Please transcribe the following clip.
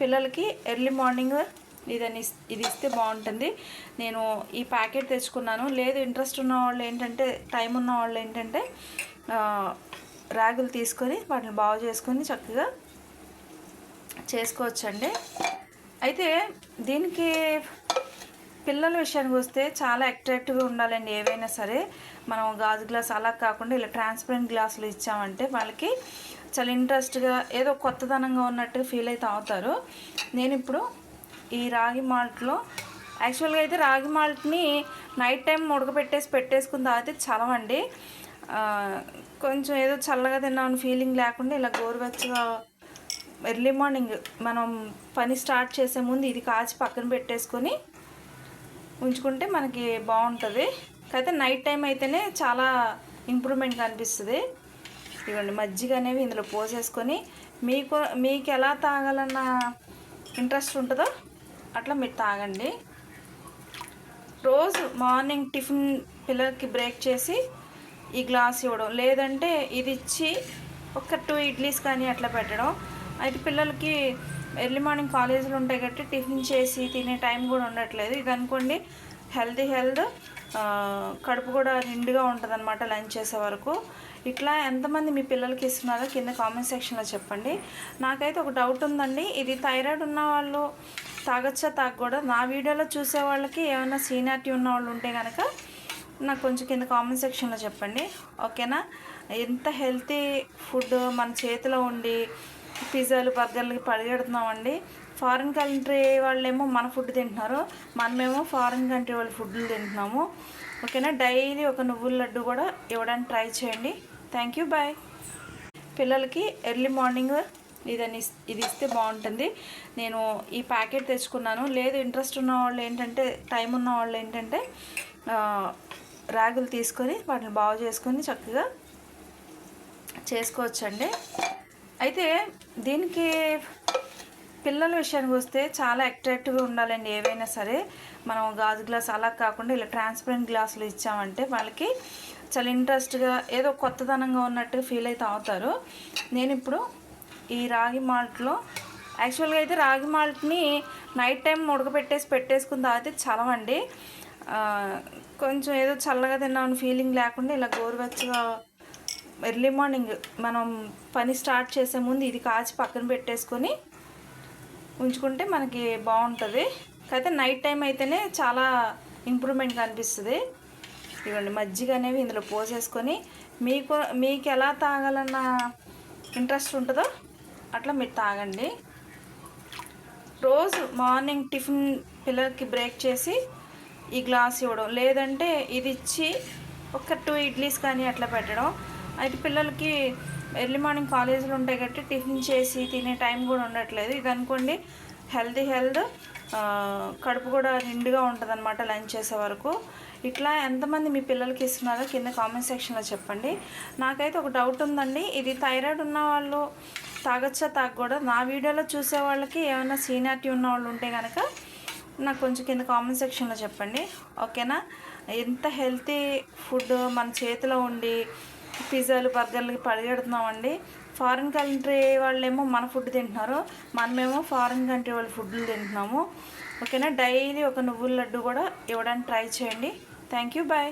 పిల్లలకి early morning ఇది ఇస్తే బాగుంటుంది. నేను ఈ ప్యాకెట్ తెచ్చుకున్నాను. లేదు ఇంట్రెస్ట్ ఉన్న వాళ్ళు ఏంటంటే, టైం ఉన్న వాళ్ళు ఏంటంటే రాగులు తీసుకొని వాటిని బాగు చేసుకొని చక్కగా చేసుకోవచ్చండి. అయితే దీనికి పిల్లల విషయానికి వస్తే చాలా అట్రాక్టివ్గా ఉండాలండి. ఏవైనా సరే మనం గాజు గ్లాస్ అలా కాకుండా ఇలా ట్రాన్స్పరెంట్ గ్లాసులు ఇచ్చామంటే వాళ్ళకి చాలా ఇంట్రెస్ట్గా ఏదో కొత్తదనంగా ఉన్నట్టు ఫీల్ అయితే అవుతారు. నేను ఇప్పుడు ఈ రాగి మాల్ట్లో యాక్చువల్గా అయితే రాగి మాల్ట్ని నైట్ టైం పెట్టేసుకుని తాగితే చలవండి. కొంచెం ఏదో చల్లగా తిన్నామని ఫీలింగ్ లేకుండా ఇలా గోరువెచ్చగా ఎర్లీ మార్నింగ్ మనం పని స్టార్ట్ చేసే ముందు ఇది కాచి పక్కన పెట్టేసుకొని ఉంచుకుంటే మనకి బాగుంటుంది. అయితే నైట్ టైం అయితేనే చాలా ఇంప్రూవ్మెంట్ కనిపిస్తుంది. ఇవ్వండి మజ్జిగ అనేవి ఇందులో పోసేసుకొని మీకు ఎలా తాగాలన్న ఇంట్రెస్ట్ ఉంటుందో అట్లా మీరు తాగండి. రోజు మార్నింగ్ టిఫిన్ పిల్లలకి బ్రేక్ చేసి ఈ గ్లాస్ ఇవ్వడం, లేదంటే ఇది ఇచ్చి ఒక 2 ఇడ్లీస్ కానీ అట్లా పెట్టడం. అయితే పిల్లలకి ఎర్లీ మార్నింగ్ కాలేజీలు ఉంటాయి కాబట్టి టిఫిన్ చేసి తినే టైం కూడా ఉండట్లేదు. ఇది అనుకోండి హెల్త్ కడుపు కూడా నిండుగా ఉంటుంది అనమాట లంచ్ చేసే వరకు. ఇట్లా ఎంతమంది మీ పిల్లలకి ఇస్తున్నారో కింద కామెంట్ సెక్షన్లో చెప్పండి. నాకైతే ఒక డౌట్ ఉందండి, ఇది థైరాయిడ్ ఉన్న వాళ్ళు తాగొచ్చా తాగకూడదు? నా వీడియోలో చూసే వాళ్ళకి ఏమైనా సీనియారిటీ ఉన్న వాళ్ళు ఉంటే కనుక నాకు కొంచెం కింద కామెంట్ సెక్షన్లో చెప్పండి, ఓకేనా? ఎంత హెల్తీ ఫుడ్ మన చేతిలో ఉండి పిజ్జాలు బర్గర్లకి పరిగెడుతున్నామండి. ఫారిన్ కంట్రీ వాళ్ళేమో మన ఫుడ్ తింటున్నారు, మనమేమో ఫారిన్ కంట్రీ వాళ్ళ ఫుడ్లు తింటున్నాము, ఓకేనా? డైలీ ఒక నువ్వుల లడ్డు కూడా ఇవ్వడానికి ట్రై చేయండి. Thank you, bye. పిల్లలకి ఎర్లీ మార్నింగ్ ఇది ఇస్తే బాగుంటుంది. నేను ఈ ప్యాకెట్ తెచ్చుకున్నాను. లేదు ఇంట్రెస్ట్ ఉన్న వాళ్ళు ఏంటంటే, టైం ఉన్న వాళ్ళు ఏంటంటే రాగులు తీసుకొని వాటిని బాగు చేసుకొని చక్కగా చేసుకోవచ్చండి. అయితే దీనికి పిల్లల విషయానికి వస్తే చాలా అట్రాక్టివ్గా ఉండాలండి. ఏవైనా సరే మనం గాజు గ్లాస్ అలా కాకుండా ఇలా ట్రాన్స్పరెంట్ గ్లాసులు ఇచ్చామంటే వాళ్ళకి చాలా ఇంట్రెస్ట్గా ఏదో కొత్తదనంగా ఉన్నట్టు ఫీల్ అయితే అవుతారు. నేను ఇప్పుడు ఈ రాగి మాల్ట్లో యాక్చువల్గా అయితే రాగి మాల్ట్ని నైట్ టైం పెట్టేసుకుని తాగితే చలవండి. కొంచెం ఏదో చల్లగా తిన్నామని ఫీలింగ్ లేకుండా ఇలా గోరువెచ్చగా ఎర్లీ మార్నింగ్ మనం పని స్టార్ట్ చేసే ముందు ఇది కాచి పక్కన పెట్టేసుకొని ఉంచుకుంటే మనకి బాగుంటుంది. అయితే నైట్ టైం అయితేనే చాలా ఇంప్రూవ్మెంట్ కనిపిస్తుంది. ఇవ్వండి మజ్జిగ అనేవి ఇందులో పోసేసుకొని మీకు ఎలా తాగాలన్న ఇంట్రెస్ట్ ఉంటుందో అట్లా మీరు తాగండి. రోజు మార్నింగ్ టిఫిన్ పిల్లలకి బ్రేక్ చేసి ఈ గ్లాస్ ఇవ్వడం, లేదంటే ఇది ఇచ్చి ఒక 2 ఇడ్లీస్ కానీ అట్లా పెట్టడం. అయితే పిల్లలకి ఎర్లీ మార్నింగ్ కాలేజీలు ఉంటాయి కాబట్టి టిఫిన్ చేసి తినే టైం కూడా ఉండట్లేదు. ఇది అనుకోండి హెల్త్ కడుపు కూడా నిండుగా ఉంటుంది అనమాట లంచ్ చేసే వరకు. ఇట్లా ఎంతమంది మీ పిల్లలకి ఇస్తున్నారో కింద కామెంట్ సెక్షన్లో చెప్పండి. నాకైతే ఒక డౌట్ ఉందండి, ఇది థైరాయిడ్ ఉన్న వాళ్ళు తాగొచ్చా తాగకూడదు? నా వీడియోలో చూసే వాళ్ళకి ఏమైనా సీనియారిటీ ఉన్న వాళ్ళు ఉంటే కనుక నాకు కొంచెం కింద కామెంట్ సెక్షన్లో చెప్పండి, ఓకేనా? ఎంత హెల్తీ ఫుడ్ మన చేతిలో ఉండి పిజ్జాలు బర్గర్లకి పరిగెడుతున్నామండి. ఫారిన్ కంట్రీ వాళ్ళేమో మన ఫుడ్ తింటున్నారు, మనమేమో ఫారిన్ కంట్రీ వాళ్ళ ఫుడ్లు తింటున్నాము, ఓకేనా? డైలీ ఒక నువ్వుల లడ్డు కూడా ఇవ్వడానికి ట్రై చేయండి. Thank you, bye.